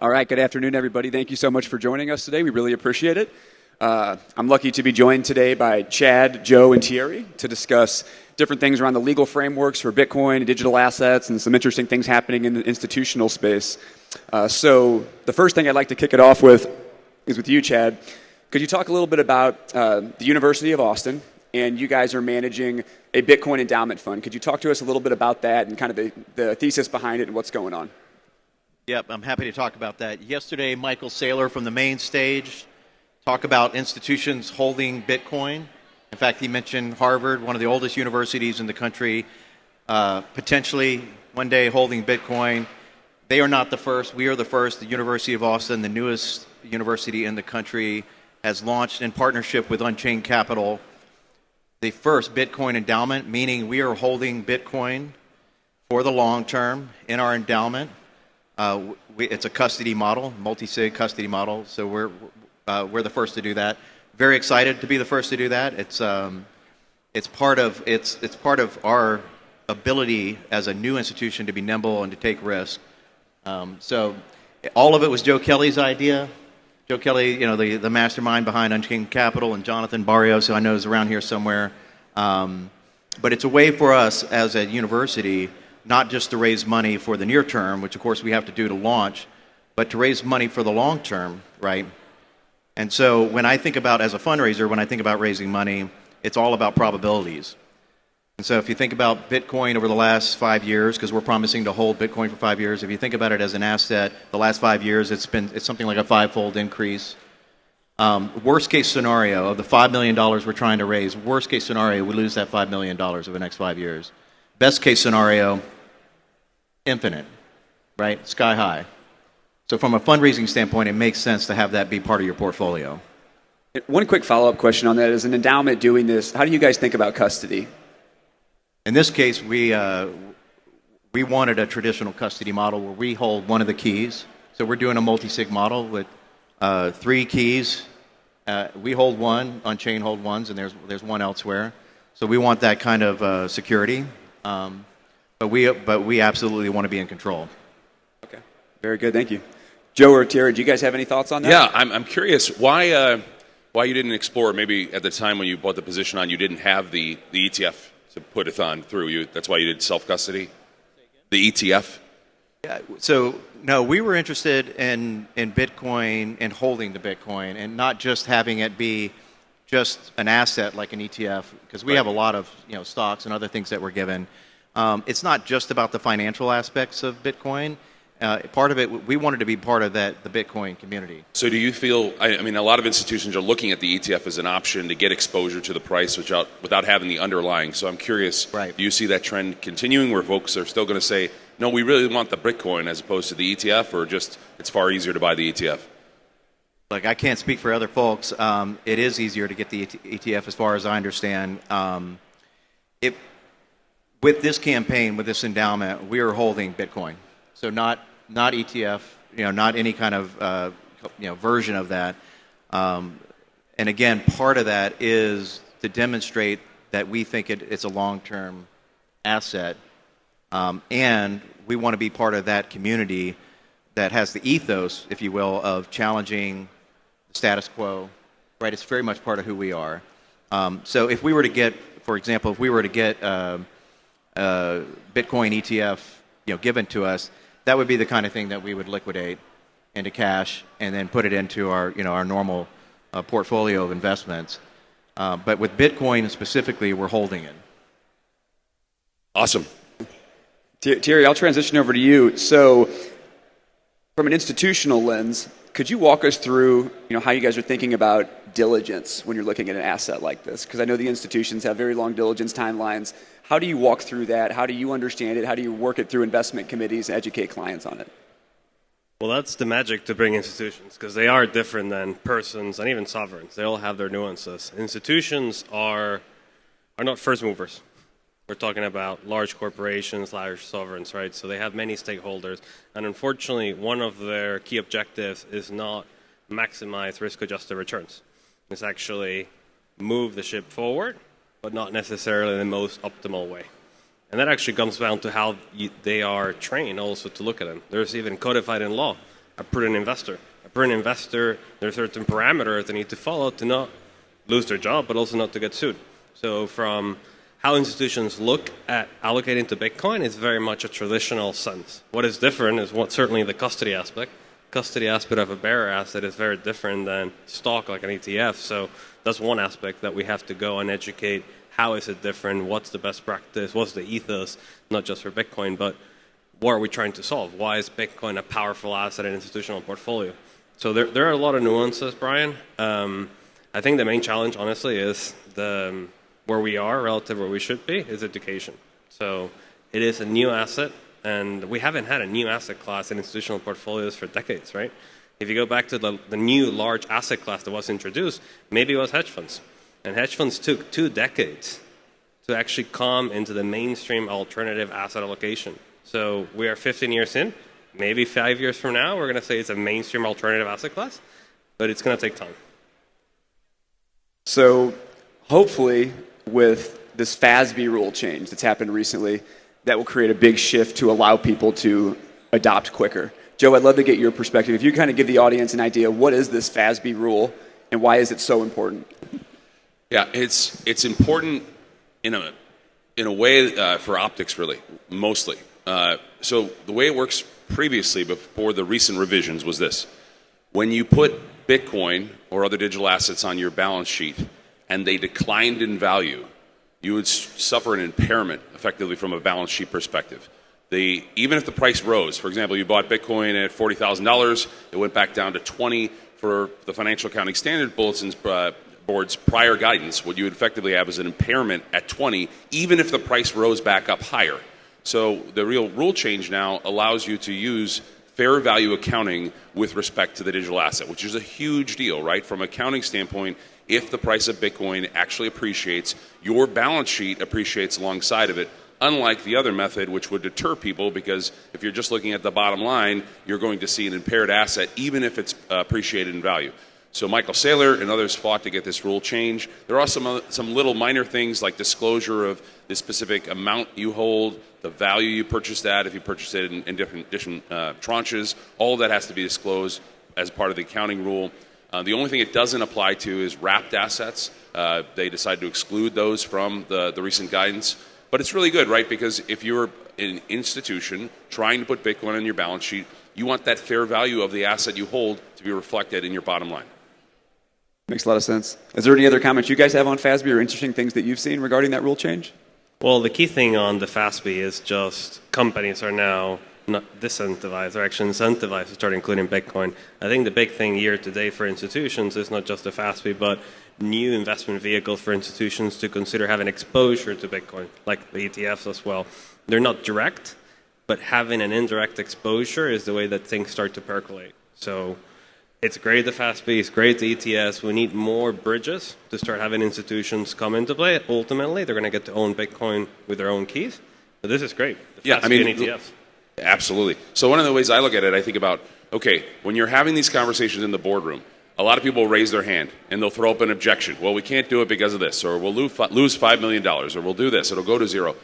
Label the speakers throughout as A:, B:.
A: All right, good afternoon, everybody. Thank you so much for joining us today. We really appreciate it. I'm lucky to be joined today by Chad, Joe, and Thierry to discuss different things around the legal frameworks for Bitcoin and digital assets and some interesting things happening in the institutional space. So the first thing I'd like to kick it off with is with you, Chad. Could you talk a little bit about the University of Austin, and you guys are managing a Bitcoin endowment fund. Could you talk to us a little bit about that and kind of the thesis behind it and what's going on?
B: Yep, I'm happy to talk about that. Yesterday, Michael Saylor from the main stage talked about institutions holding Bitcoin. In fact, he mentioned Harvard, one of the oldest universities in the country, potentially one day holding Bitcoin. They are not the first. We are the first. The University of Austin, the newest university in the country, has launched in partnership with Unchained Capital the first Bitcoin endowment, meaning we are holding Bitcoin for the long term in our endowment. It's a custody model, multi-sig custody model, so we're the first to do that. Very excited to be the first to do that. It's part of our ability as a new institution to be nimble and to take risk. So all of it was Joe Kelly's idea. Joe Kelly, the mastermind behind Unchained Capital, and Jonathan Barrios, who I know is around here somewhere. But it's a way for us as a university not just to raise money for the near term, which of course we have to do to launch, but to raise money for the long term, right? And so when I think about, as a fundraiser, when I think about raising money, it's all about probabilities. And so if you think about Bitcoin over the last 5 years, because we're promising to hold Bitcoin for 5 years, if you think about it as an asset, the last 5 years, it's something like a 5-fold increase. Worst case scenario of the $5 million we're trying to raise, worst case scenario, we lose that $5 million over the next 5 years. Best case scenario, infinite, right? Sky high. So from a fundraising standpoint, it makes sense to have that be part of your portfolio.
A: One quick follow-up question on that. As an endowment doing this, how do you guys think about custody?
B: In this case, we wanted a traditional custody model where we hold one of the keys. So we're doing a multi-sig model with 3 keys. We hold one, Unchained hold ones, and there's one elsewhere. So we want that kind of security. But we absolutely want to be in control.
A: Okay, very good. Thank you. Joe or Thierry, do you guys have any thoughts on that?
C: Yeah, I'm curious why you didn't explore, maybe at the time when you bought the position on, you didn't have the ETF to put it on through you. That's why you did self-custody? The ETF?
B: Yeah, so, no, we were interested in Bitcoin and holding the Bitcoin and not just having it be just an asset like an ETF, because we have a lot of stocks and other things that we're given. It's not just about the financial aspects of Bitcoin. Part of it, we wanted to be part of the Bitcoin community.
C: So do you feel, I mean, a lot of institutions are looking at the ETF as an option to get exposure to the price without having the underlying. So I'm curious,
B: right.
C: Do you see that trend continuing where folks are still going to say, no, we really want the Bitcoin as opposed to the ETF, or just it's far easier to buy the ETF?
B: Look, I can't speak for other folks. It is easier to get the ETF as far as I understand. With this campaign, with this endowment, we are holding Bitcoin. So not ETF, not any kind of version of that. And again, part of that is to demonstrate that we think it's a long-term asset, and we want to be part of that community that has the ethos, if you will, of challenging the status quo. Right? It's very much part of who we are. So if we were to get, for example, Bitcoin ETF, given to us, that would be the kind of thing that we would liquidate into cash and then put it into our, our normal portfolio of investments. But with Bitcoin specifically, we're holding it.
C: Awesome.
A: Thierry, I'll transition over to you. So from an institutional lens, could you walk us through, how you guys are thinking about diligence when you're looking at an asset like this? Because I know the institutions have very long diligence timelines. How do you walk through that? How do you understand it? How do you work it through investment committees and educate clients on it?
D: Well, that's the magic to bring institutions, because they are different than persons and even sovereigns. They all have their nuances. Institutions are not first movers. We're talking about large corporations, large sovereigns, right? So they have many stakeholders. And unfortunately, one of their key objectives is not maximize risk-adjusted returns. It's actually move the ship forward, but not necessarily the most optimal way. And that actually comes down to how they are trained also to look at them. There's even codified in law a prudent investor. A prudent investor, there are certain parameters they need to follow to not lose their job, but also not to get sued. So from how institutions look at allocating to Bitcoin is very much a traditional sense. What is different is certainly the custody aspect. Custody aspect of a bearer asset is very different than stock like an ETF. So that's one aspect that we have to go and educate. How is it different? What's the best practice? What's the ethos? Not just for Bitcoin, but what are we trying to solve? Why is Bitcoin a powerful asset in an institutional portfolio? So there are a lot of nuances, Brian. I think the main challenge, honestly, is where we are relative to where we should be is education. So it is a new asset, and we haven't had a new asset class in institutional portfolios for decades, right? If you go back to the new large asset class that was introduced, maybe it was hedge funds. And hedge funds took 2 decades to actually come into the mainstream alternative asset allocation. So we are 15 years in. Maybe 5 years from now, we're going to say it's a mainstream alternative asset class, but it's going to take time.
A: So hopefully with this FASB rule change that's happened recently, that will create a big shift to allow people to adopt quicker. Joe, I'd love to get your perspective. If you kind of give the audience an idea, what is this FASB rule and why is it so important?
C: Yeah, it's important in a way for optics, really, mostly. So the way it works previously, before the recent revisions, was this. When you put Bitcoin or other digital assets on your balance sheet and they declined in value, you would suffer an impairment, effectively, from a balance sheet perspective. Even if the price rose, for example, you bought Bitcoin at $40,000, it went back down to $20,000 for the Financial Accounting Standard Bulletin's Board's prior guidance. What you would effectively have is an impairment at $20,000, even if the price rose back up higher. So the real rule change now allows you to use fair value accounting with respect to the digital asset, which is a huge deal, right? From an accounting standpoint, if the price of Bitcoin actually appreciates, your balance sheet appreciates alongside of it, unlike the other method, which would deter people, because if you're just looking at the bottom line, you're going to see an impaired asset, even if it's appreciated in value. So Michael Saylor and others fought to get this rule changed. There are some little minor things like disclosure of the specific amount you hold, the value you purchased at, if you purchased it in different tranches. All of that has to be disclosed as part of the accounting rule. The only thing it doesn't apply to is wrapped assets. They decided to exclude those from the recent guidance. But it's really good, right? Because if you're an institution trying to put Bitcoin on your balance sheet, you want that fair value of the asset you hold to be reflected in your bottom line.
A: Makes a lot of sense. Is there any other comments you guys have on FASB or interesting things that you've seen regarding that rule change?
D: Well, the key thing on the FASB is just companies are now not disincentivized, they're actually incentivized to start including Bitcoin. I think the big thing year to date for institutions is not just the FASB, but new investment vehicles for institutions to consider having exposure to Bitcoin, like the ETFs as well. They're not direct, but having an indirect exposure is the way that things start to percolate. So it's great the FASB, it's great the ETS. We need more bridges to start having institutions come into play. Ultimately, they're going to get to own Bitcoin with their own keys. But this is great. The FASB and ETFs.
C: Absolutely. So one of the ways I look at it, I think about, okay, when you're having these conversations in the boardroom, a lot of people will raise their hand and they'll throw up an objection. Well, we can't do it because of this, or we'll lose $5 million, or we'll do this, it'll go to zero.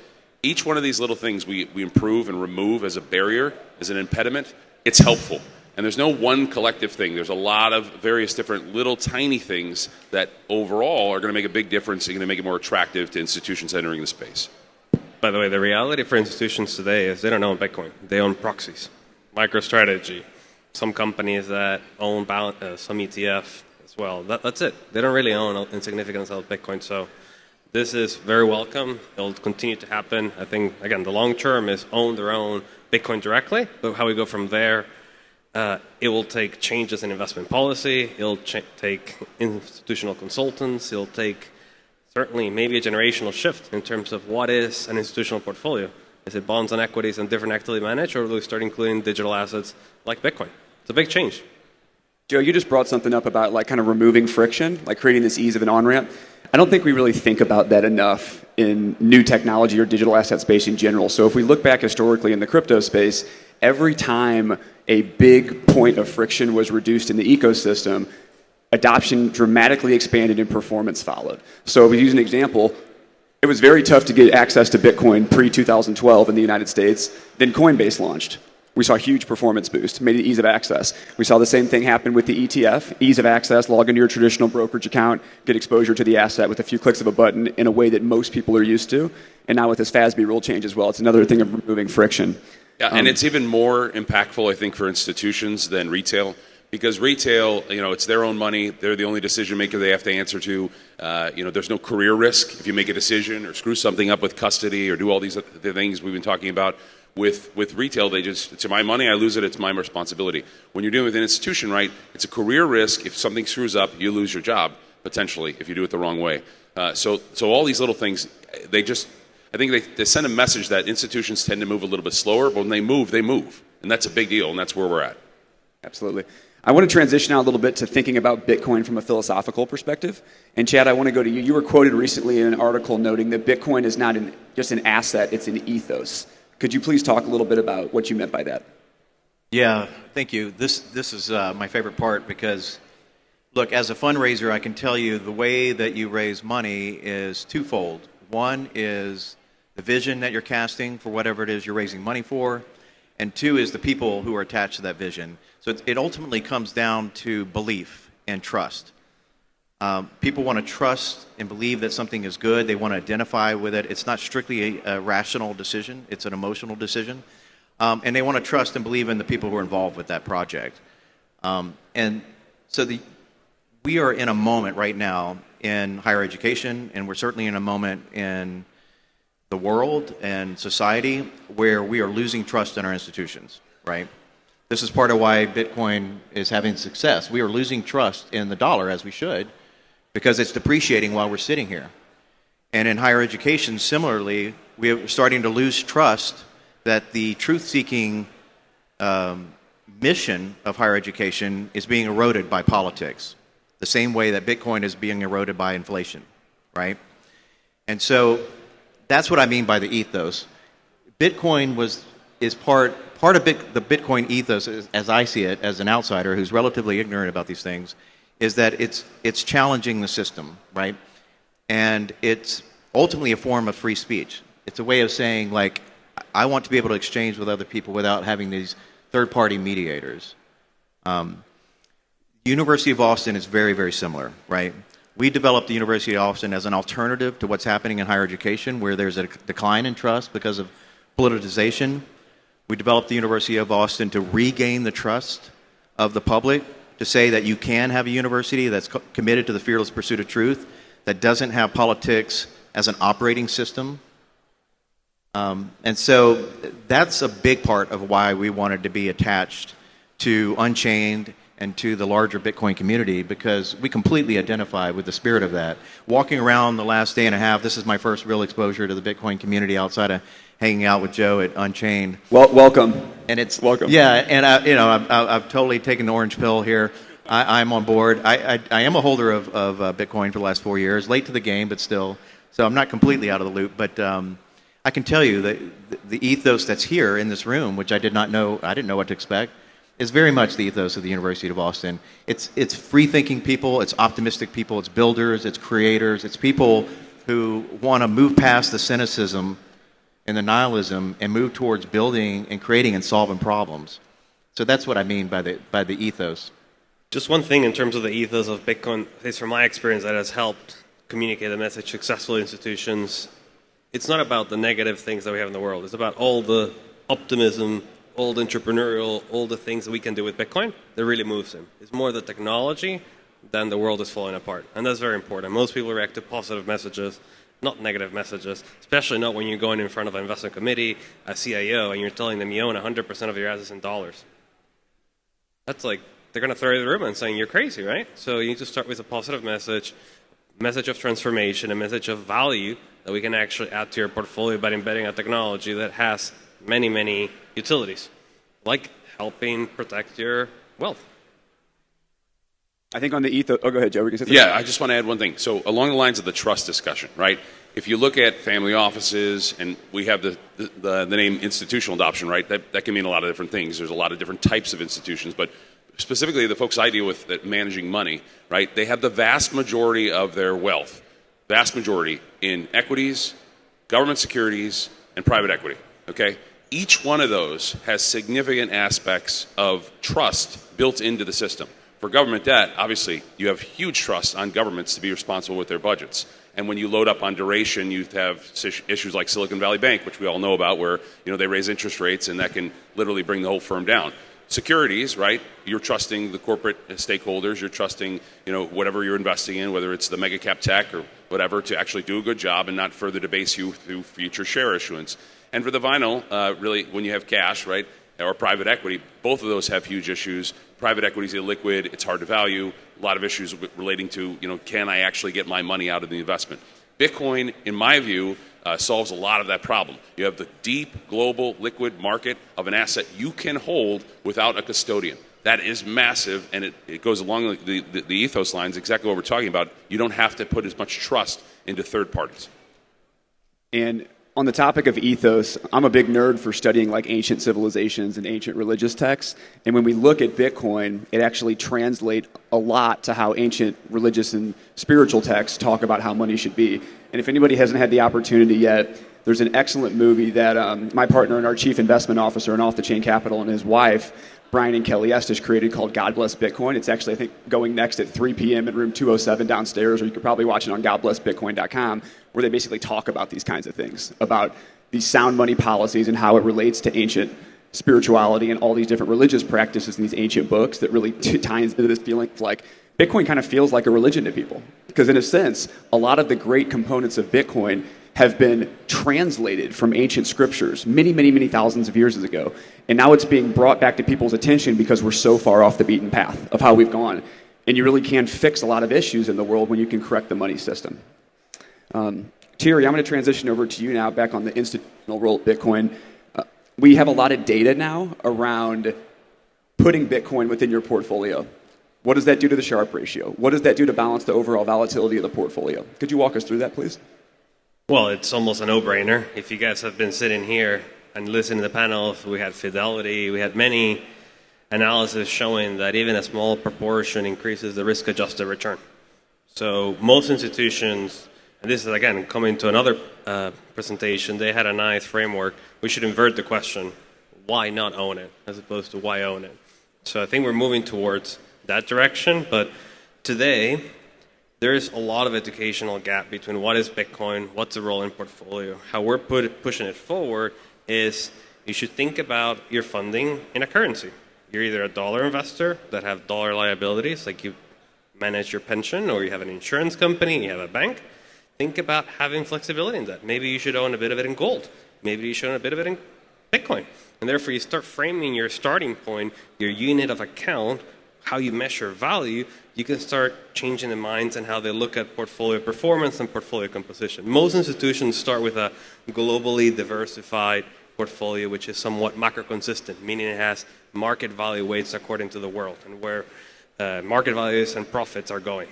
C: Each one of these little things we improve and remove as a barrier, as an impediment, it's helpful. And there's no one collective thing. There's a lot of various different little tiny things that overall are going to make a big difference and going to make it more attractive to institutions entering the space.
D: By the way, the reality for institutions today is they don't own Bitcoin. They own proxies, MicroStrategy, some companies that own some ETF as well. That's it. They don't really own a significant amount of Bitcoin. So this is very welcome. It'll continue to happen. I think, again, the long term is own their own Bitcoin directly. But how we go from there, it will take changes in investment policy. It'll take institutional consultants. It'll take certainly maybe a generational shift in terms of what is an institutional portfolio. Is it bonds and equities and different actively managed, or will we start including digital assets like Bitcoin? It's a big change.
A: Joe, you just brought something up about like kind of removing friction, like creating this ease of an on-ramp. I don't think we really think about that enough in new technology or digital asset space in general. So if we look back historically in the crypto space, every time a big point of friction was reduced in the ecosystem, adoption dramatically expanded and performance followed. So if we use an example, it was very tough to get access to Bitcoin pre-2012 in the United States. Then Coinbase launched. We saw a huge performance boost, made it ease of access. We saw the same thing happen with the ETF, ease of access, log into your traditional brokerage account, get exposure to the asset with a few clicks of a button in a way that most people are used to. And now with this FASB rule change as well, it's another thing of removing friction.
C: Yeah, and it's even more impactful, I think, for institutions than retail. Because retail, it's their own money. They're the only decision maker they have to answer to. There's no career risk if you make a decision or screw something up with custody or do all these other things we've been talking about. With retail, it's my money, I lose it, it's my responsibility. When you're dealing with an institution, right, it's a career risk. If something screws up, you lose your job, potentially, if you do it the wrong way. So all these little things, I think they send a message that institutions tend to move a little bit slower, but when they move, they move. And that's a big deal, and that's where we're at.
A: Absolutely. I want to transition out a little bit to thinking about Bitcoin from a philosophical perspective. And Chad, I want to go to you. You were quoted recently in an article noting that Bitcoin is not just an asset, it's an ethos. Could you please talk a little bit about what you meant by that?
B: Yeah, thank you. This is my favorite part because, look, as a fundraiser, I can tell you the way that you raise money is twofold. One is the vision that you're casting for whatever it is you're raising money for, and two is the people who are attached to that vision. So it ultimately comes down to belief and trust. People want to trust and believe that something is good. They want to identify with it. It's not strictly a rational decision. It's an emotional decision. And they want to trust and believe in the people who are involved with that project. And so we are in a moment right now in higher education, and we're certainly in a moment in the world and society where we are losing trust in our institutions, right? This is part of why Bitcoin is having success. We are losing trust in the dollar, as we should, because it's depreciating while we're sitting here. And in higher education, similarly, we are starting to lose trust that the truth-seeking mission of higher education is being eroded by politics, the same way that Bitcoin is being eroded by inflation, right? And so that's what I mean by the ethos. Bitcoin is part of the Bitcoin ethos, as I see it, as an outsider who's relatively ignorant about these things, is that it's challenging the system, right? And it's ultimately a form of free speech. It's a way of saying, like, I want to be able to exchange with other people without having these third-party mediators. University of Austin is very, very similar, right? We developed the University of Austin as an alternative to what's happening in higher education, where there's a decline in trust because of politicization. We developed the University of Austin to regain the trust of the public, to say that you can have a university that's committed to the fearless pursuit of truth, that doesn't have politics as an operating system. And so that's a big part of why we wanted to be attached to Unchained and to the larger Bitcoin community, because we completely identify with the spirit of that. Walking around the last day and a half, this is my first real exposure to the Bitcoin community outside of hanging out with Joe at Unchained.
A: Well, welcome.
B: And it's
A: welcome.
B: Yeah, and I've totally taken the orange pill here. I'm on board. I am a holder of Bitcoin for the last 4 years, late to the game, but still. So I'm not completely out of the loop. But I can tell you that the ethos that's here in this room, which I didn't know what to expect, is very much the ethos of the University of Austin. It's free-thinking people, it's optimistic people, it's builders, it's creators, it's people who want to move past the cynicism and the nihilism and move towards building and creating and solving problems. So that's what I mean by the ethos.
D: Just one thing in terms of the ethos of Bitcoin, at least from my experience, that has helped communicate the message to successful institutions. It's not about the negative things that we have in the world. It's about all the optimism, all the entrepreneurial, all the things that we can do with Bitcoin that really moves them. It's more the technology than the world is falling apart. And that's very important. Most people react to positive messages, not negative messages, especially not when you're going in front of an investment committee, a CIO, and you're telling them you own 100% of your assets in dollars. That's like, they're going to throw you the ribbon saying you're crazy, right? So you need to start with a positive message of transformation, a message of value that we can actually add to your portfolio by embedding a technology that has many, many utilities, like helping protect your wealth.
A: I think on the ethos... Oh, go ahead, Joe.
C: Yeah, I just want to add one thing. So along the lines of the trust discussion, right? If you look at family offices, and we have the name institutional adoption, right? That can mean a lot of different things. There's a lot of different types of institutions, but specifically the folks I deal with that managing money, right? They have the vast majority of their wealth, vast majority, in equities, government securities, and private equity, okay? Each one of those has significant aspects of trust built into the system. For government debt, obviously, you have huge trust on governments to be responsible with their budgets. And when you load up on duration, you have issues like Silicon Valley Bank, which we all know about, where they raise interest rates, and that can literally bring the whole firm down. Securities, right? You're trusting the corporate stakeholders. You're trusting, whatever you're investing in, whether it's the mega cap tech or whatever, to actually do a good job and not further debase you through future share issuance. And for the vinyl, really, when you have cash, right, or private equity, both of those have huge issues. Private equity is illiquid. It's hard to value. A lot of issues relating to, can I actually get my money out of the investment? Bitcoin, in my view, solves a lot of that problem. You have the deep, global, liquid market of an asset you can hold without a custodian. That is massive, and it goes along the ethos lines, exactly what we're talking about. You don't have to put as much trust into third parties.
A: And on the topic of ethos, I'm a big nerd for studying like ancient civilizations and ancient religious texts. And when we look at Bitcoin, it actually translates a lot to how ancient religious and spiritual texts talk about how money should be. And if anybody hasn't had the opportunity yet, there's an excellent movie that my partner and our chief investment officer in Off the Chain Capital and his wife, Brian and Kelly Estes, created called God Bless Bitcoin. It's actually, I think, going next at 3 p.m. in room 207 downstairs, or you could probably watch it on godblessbitcoin.com, where they basically talk about these kinds of things, about these sound money policies and how it relates to ancient spirituality and all these different religious practices in these ancient books that really tie into this feeling of like Bitcoin kind of feels like a religion to people. Because in a sense, a lot of the great components of Bitcoin have been translated from ancient scriptures many, many, many thousands of years ago. And now it's being brought back to people's attention because we're so far off the beaten path of how we've gone. And you really can fix a lot of issues in the world when you can correct the money system. Thierry, I'm going to transition over to you now, back on the institutional role of Bitcoin. We have a lot of data now around putting Bitcoin within your portfolio. What does that do to the Sharpe ratio? What does that do to balance the overall volatility of the portfolio? Could you walk us through that, please?
D: Well, it's almost a no-brainer. If you guys have been sitting here and listening to the panels, we had Fidelity, we had many analysis showing that even a small proportion increases the risk-adjusted return. So most institutions, and this is again coming to another presentation, they had a nice framework. We should invert the question, why not own it, as opposed to why own it? So I think we're moving towards that direction, but today, there is a lot of educational gap between what is Bitcoin, what's the role in portfolio. How we're pushing it forward is you should think about your funding in a currency. You're either a dollar investor that have dollar liabilities, like you manage your pension, or you have an insurance company, you have a bank. Think about having flexibility in that. Maybe you should own a bit of it in gold. Maybe you should own a bit of it in Bitcoin. And therefore, you start framing your starting point, your unit of account, how you measure value. You can start changing the minds and how they look at portfolio performance and portfolio composition. Most institutions start with a globally diversified portfolio, which is somewhat macro-consistent, meaning it has market value weights according to the world and where market values and profits are going.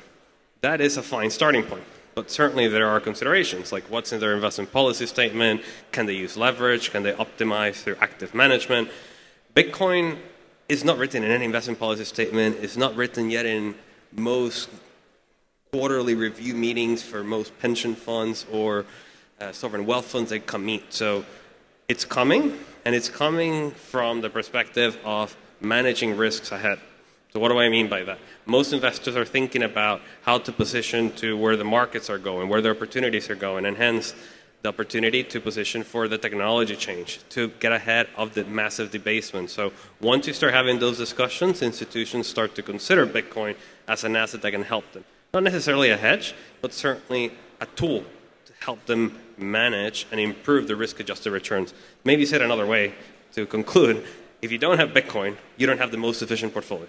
D: That is a fine starting point. But certainly there are considerations, like what's in their investment policy statement, can they use leverage, can they optimize through active management. Bitcoin is not written in any investment policy statement, it's not written yet in most quarterly review meetings for most pension funds or sovereign wealth funds that come meet. So it's coming, and it's coming from the perspective of managing risks ahead. So what do I mean by that? Most investors are thinking about how to position to where the markets are going, where the opportunities are going, and hence the opportunity to position for the technology change, to get ahead of the massive debasement. So once you start having those discussions, institutions start to consider Bitcoin as an asset that can help them. Not necessarily a hedge, but certainly a tool to help them manage and improve the risk-adjusted returns. Maybe said another way to conclude, if you don't have Bitcoin, you don't have the most efficient portfolio.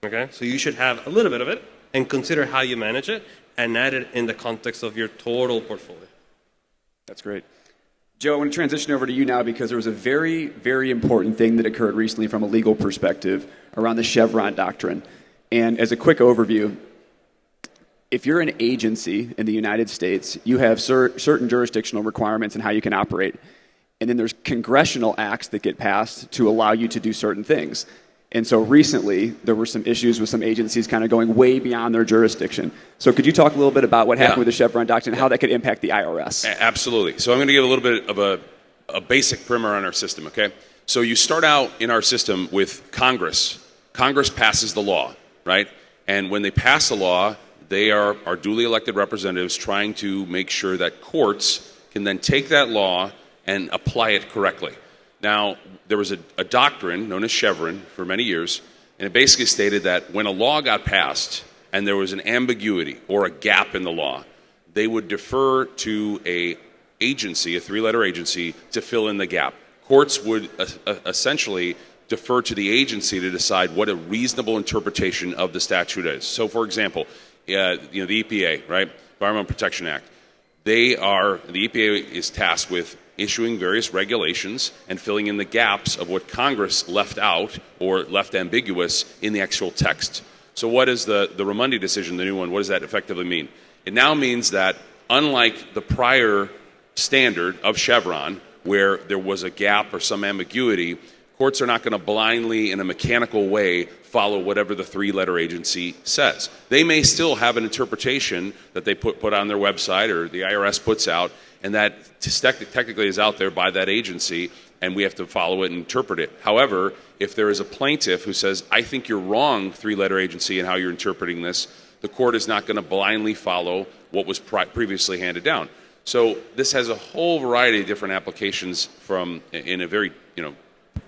D: Okay? So you should have a little bit of it and consider how you manage it and add it in the context of your total portfolio.
A: That's great. Joe, I want to transition over to you now because there was a very, very important thing that occurred recently from a legal perspective around the Chevron Doctrine. And as a quick overview, if you're an agency in the United States, you have certain jurisdictional requirements in how you can operate. And then there's congressional acts that get passed to allow you to do certain things. And so recently, there were some issues with some agencies kind of going way beyond their jurisdiction. So could you talk a little bit about what happened with the Chevron Doctrine and how that could impact the IRS?
C: Absolutely. So I'm going to give a little bit of a basic primer on our system, okay? So you start out in our system with Congress. Congress passes the law, right? And when they pass a law, they are our duly elected representatives trying to make sure that courts can then take that law and apply it correctly. Now, there was a doctrine known as Chevron for many years, and it basically stated that when a law got passed and there was an ambiguity or a gap in the law, they would defer to a agency, a three-letter agency, to fill in the gap. Courts would essentially defer to the agency to decide what a reasonable interpretation of the statute is. So, for example, the EPA, right, Environmental Protection Act, the EPA is tasked with issuing various regulations and filling in the gaps of what Congress left out or left ambiguous in the actual text. So what is the Raimondi decision, the new one, what does that effectively mean? It now means that unlike the prior standard of Chevron, where there was a gap or some ambiguity, courts are not going to blindly, in a mechanical way, follow whatever the three-letter agency says. They may still have an interpretation that they put on their website or the IRS puts out, and that technically is out there by that agency, and we have to follow it and interpret it. However, if there is a plaintiff who says, I think you're wrong, three-letter agency, in how you're interpreting this, the court is not going to blindly follow what was previously handed down. So this has a whole variety of different applications in a very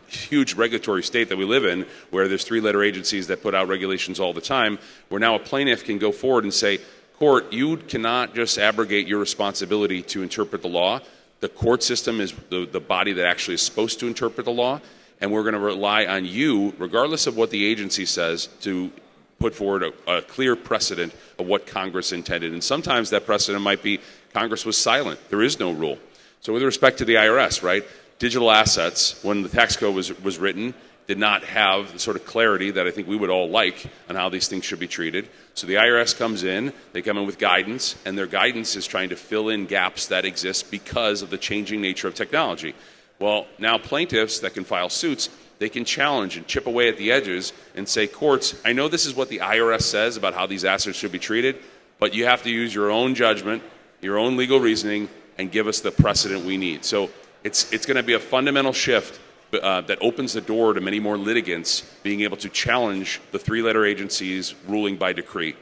C: huge regulatory state that we live in, where there's three-letter agencies that put out regulations all the time, where now a plaintiff can go forward and say, court, you cannot just abrogate your responsibility to interpret the law. The court system is the body that actually is supposed to interpret the law, and we're going to rely on you, regardless of what the agency says, to put forward a clear precedent of what Congress intended. And sometimes that precedent might be Congress was silent. There is no rule. So with respect to the IRS, right, digital assets, when the tax code was written, did not have the sort of clarity that I think we would all like on how these things should be treated. So the IRS comes in, they come in with guidance, and their guidance is trying to fill in gaps that exist because of the changing nature of technology. Well, now plaintiffs that can file suits, they can challenge and chip away at the edges and say, courts, I know this is what the IRS says about how these assets should be treated, but you have to use your own judgment, your own legal reasoning, and give us the precedent we need. So it's going to be a fundamental shift that opens the door to many more litigants being able to challenge the three-letter agency's ruling by decree.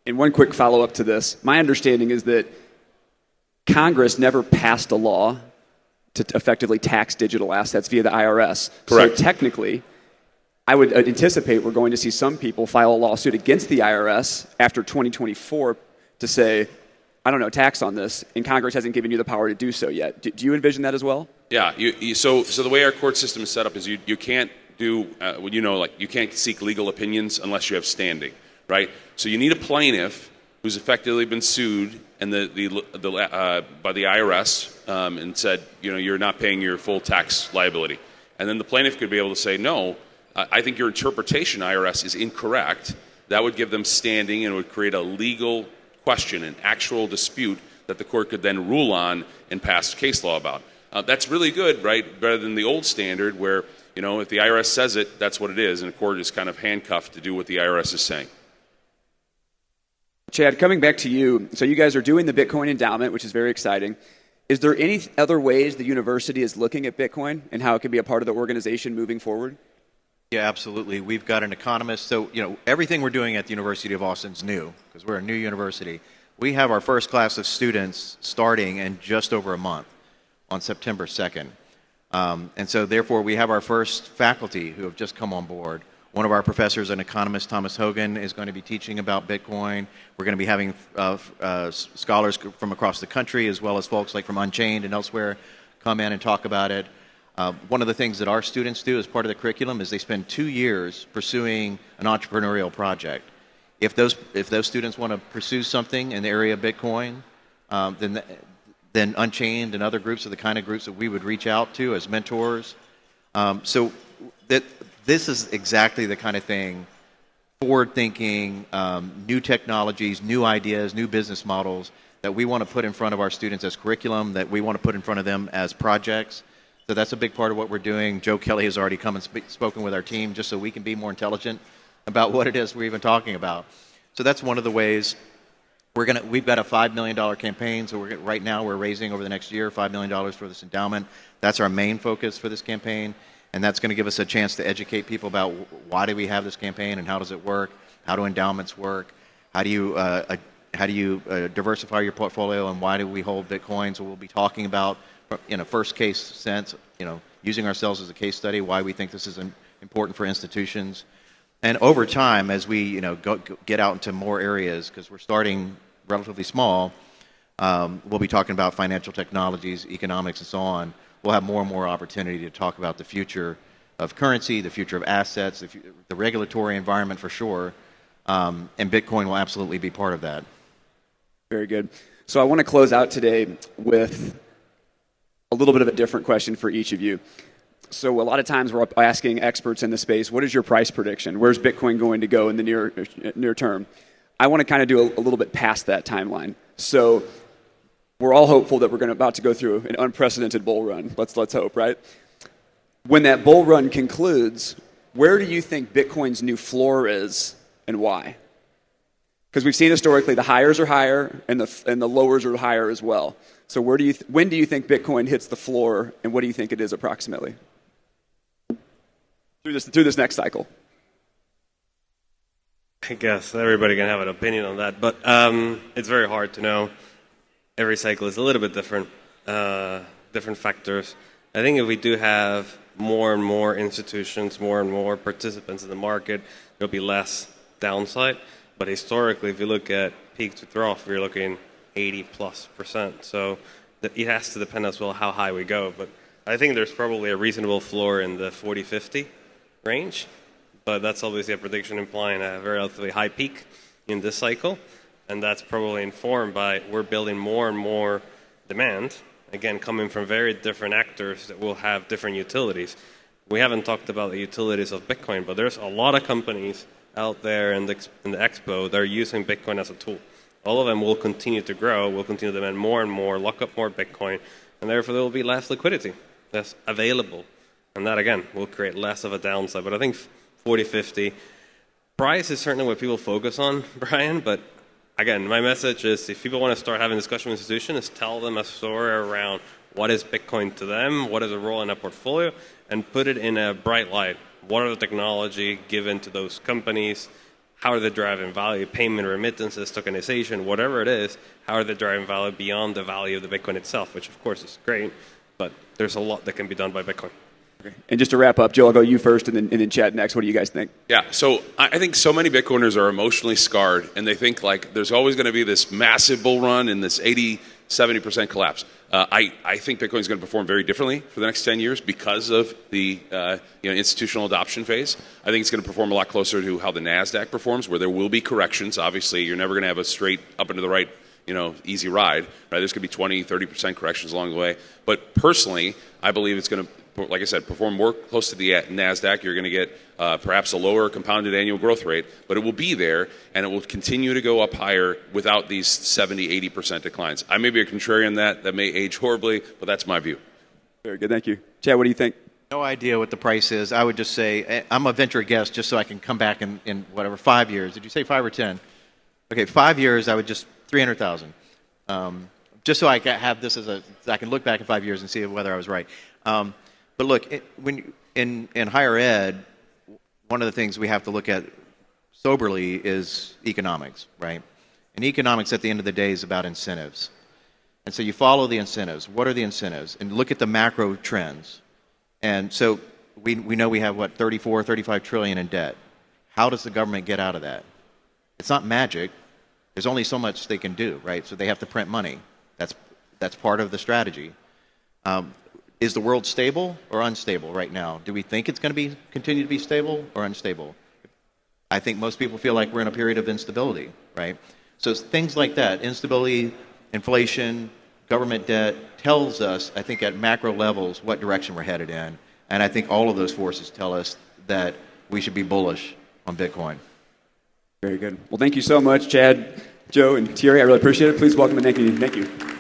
A: And one quick follow-up to this. My understanding is that Congress never passed a law to effectively tax digital assets via the IRS.
C: Correct.
A: So technically, I would anticipate we're going to see some people file a lawsuit against the IRS after 2024 to say, I don't know, tax on this, and Congress hasn't given you the power to do so yet. Do you envision that as well?
C: Yeah. So the way our court system is set up is you can't do, you can't seek legal opinions unless you have standing, right? So you need a plaintiff who's effectively been sued and by the IRS and said, you're not paying your full tax liability. And then the plaintiff could be able to say, no, I think your interpretation, IRS, is incorrect. That would give them standing and would create a legal question, an actual dispute that the court could then rule on and pass case law about. That's really good, right? Better than the old standard where, if the IRS says it, that's what it is, and the court is kind of handcuffed to do what the IRS is saying.
A: Chad, coming back to you, so you guys are doing the Bitcoin endowment, which is very exciting. Is there any other ways the university is looking at Bitcoin and how it can be a part of the organization moving forward?
B: Yeah, absolutely. We've got an economist. So, everything we're doing at the University of Austin is new because we're a new university. We have our first class of students starting in just over a month on September 2nd. And so, therefore, we have our first faculty who have just come on board. One of our professors, an economist, Thomas Hogan, is going to be teaching about Bitcoin. We're going to be having scholars from across the country, as well as folks like from Unchained and elsewhere, come in and talk about it. One of the things that our students do as part of the curriculum is they spend 2 years pursuing an entrepreneurial project. If those students want to pursue something in the area of Bitcoin, then Unchained and other groups are the kind of groups that we would reach out to as mentors. So this is exactly the kind of thing, forward-thinking, new technologies, new ideas, new business models that we want to put in front of our students as curriculum, that we want to put in front of them as projects. So that's a big part of what we're doing. Joe Kelly has already come and spoken with our team just so we can be more intelligent about what it is we're even talking about. So that's one of the ways. We've got a $5 million campaign, so right now we're raising over the next year $5 million for this endowment. That's our main focus for this campaign, and that's going to give us a chance to educate people about why do we have this campaign and how does it work, how do endowments work, how do you diversify your portfolio, and why do we hold Bitcoin. So we'll be talking about, in a first case sense, using ourselves as a case study, why we think this is important for institutions. And over time, as we get out into more areas, because we're starting relatively small, we'll be talking about financial technologies, economics, and so on. We'll have more and more opportunity to talk about the future of currency, the future of assets, the regulatory environment for sure, and Bitcoin will absolutely be part of that.
A: Very good. So I want to close out today with a little bit of a different question for each of you. So a lot of times we're asking experts in the space, what is your price prediction? Where's Bitcoin going to go in the near term? I want to kind of do a little bit past that timeline. So we're all hopeful that we're about to go through an unprecedented bull run. Let's hope, right? When that bull run concludes, where do you think Bitcoin's new floor is and why? Because we've seen historically the highs are higher and the lowers are higher as well. So when do you think Bitcoin hits the floor, and what do you think it is approximately through this next cycle?
D: I guess everybody can have an opinion on that, but it's very hard to know. Every cycle is a little bit different, different factors. I think if we do have more and more institutions, more and more participants in the market, there'll be less downside. But historically, if you look at peak to trough, we're looking 80+%. So it has to depend as well how high we go. But I think there's probably a reasonable floor in the 40-50 range. But that's obviously a prediction implying a very relatively high peak in this cycle. And that's probably informed by we're building more and more demand, again, coming from very different actors that will have different utilities. We haven't talked about the utilities of Bitcoin, but there's a lot of companies out there in the expo that are using Bitcoin as a tool. All of them will continue to grow, will continue to demand more and more, lock up more Bitcoin, and therefore there will be less liquidity that's available. And that, again, will create less of a downside. But I think 40-50, price is certainly what people focus on, Brian, but again, my message is if people want to start having discussion with institutions, tell them a story around what is Bitcoin to them, what is the role in a portfolio, and put it in a bright light. What are the technology given to those companies? How are they driving value? Payment, remittances, tokenization, whatever it is, how are they driving value beyond the value of the Bitcoin itself, which of course is great, but there's a lot that can be done by Bitcoin.
A: Okay. And just to wrap up, Joe, I'll go you first and then Chad next. What do you guys think?
C: Yeah, so I think so many Bitcoiners are emotionally scarred, and they think like there's always going to be this massive bull run and this 80-70% collapse. I think Bitcoin is going to perform very differently for the next 10 years because of the institutional adoption phase. I think it's going to perform a lot closer to how the NASDAQ performs, where there will be corrections. Obviously, you're never going to have a straight up and to the right, easy ride. Right? There's going to be 20-30% corrections along the way. But personally, I believe it's going to, like I said, perform more close to the NASDAQ. You're going to get perhaps a lower compounded annual growth rate, but it will be there, and it will continue to go up higher without these 70-80% declines. I may be a contrarian that may age horribly, but that's my view.
A: Very good. Thank you. Chad, what do you think?
B: No idea what the price is. I would just say, I'm a venture guest just so I can come back in whatever, 5 years. Did you say 5 or 10? Okay, 5 years, I would just, 300,000. Just so I can have this I can look back in 5 years and see whether I was right. But look, when in higher ed, one of the things we have to look at soberly is economics, right? And economics at the end of the day is about incentives. And so you follow the incentives. What are the incentives? And look at the macro trends. And so we know we have, 34, 35 trillion in debt. How does the government get out of that? It's not magic. There's only so much they can do, right? So they have to print money. That's part of the strategy. Is the world stable or unstable right now? Do we think it's going to continue to be stable or unstable? I think most people feel like we're in a period of instability, right? So things like that, instability, inflation, government debt, tells us, I think, at macro levels what direction we're headed in. And I think all of those forces tell us that we should be bullish on Bitcoin.
A: Very good. Well, thank you so much, Chad, Joe, and Thierry. I really appreciate it. Please welcome and thank you.